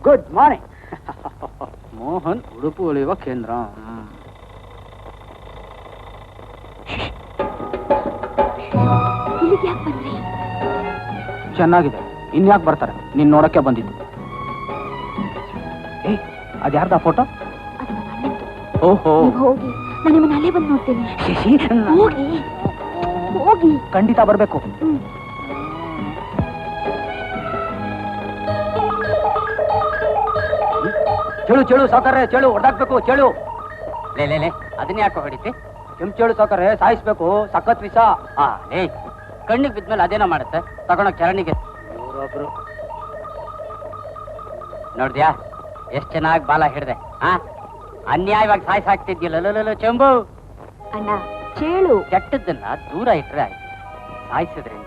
Good morning. Mohan ಉಡುಪು ಹೊಲಿಯುವ ಕೇಂದ್ರ. ಇಲ್ಲಿಗೆ ಯಾಕೆ ಬಂದ್ರಿ? ಚೆನ್ನಾಗಿದೆ, ಇನ್ಯಾಕೆ ಬರ್ತಾರೆ? ನೀನ್ ನೋಡಕ್ಕೆ ಬಂದಿದ್ದು. ಏ, ಅದ್ಯಾರ್ದ ಫೋಟೋ? ಓಹೋ, ಹೋಗಿ, ನಾನು ನಿಮ್ಮನ್ನ ಅಲ್ಲೇ ಬಂದು ನೋಡ್ತೇನೆ. ಹೋಗಿ ಹೋಗಿ, ಖಂಡಿತ ಬರ್ಬೇಕು. ಚೇಳು ಚೇಳು ಸಾವ್ಕಾರ್ರೆ, ಚೇಳು ಹೊಡೆದಾಕ್ಬೇಕು. ಚೇಳು ಲೇ ಲೇ ಲೇ, ಅದನ್ನ ಯಾಕೆ ಹೊಡಿತಿ? ಕೆಂಚೇಳು ಸಾವ್ಕಾರ್ರೆ, ಸಾಯಿಸ್ಬೇಕು. ಸಖತ್ ವಿಷ. ಲೇ, ಕಣ್ಣಿಗೆ ಬಿದ್ಮೇಲೆ ಅದೇನೋ ಮಾಡುತ್ತೆ, ತಗೊಂಡ ಚರಣಿಗೆ. ಇವರೊಬ್ರು ನೋಡ್ದ್ಯಾ ಎಷ್ಟ್ ಚೆನ್ನಾಗಿ ಬಾಲ ಹಿಡ್ದೆ. ಅನ್ಯಾಯವಾಗಿ ಸಾಯಿಸಾಕ್ತಿದ್ಯಲ್ಲ ಚೆಂಬು. ಅಣ್ಣ, ಚೇಳು ಕೆಟ್ಟದ್ದನ್ನ ದೂರ ಇಟ್ರೆ ಆಯ್ತು, ಸಾಯಿಸಿದ್ರಿಂದ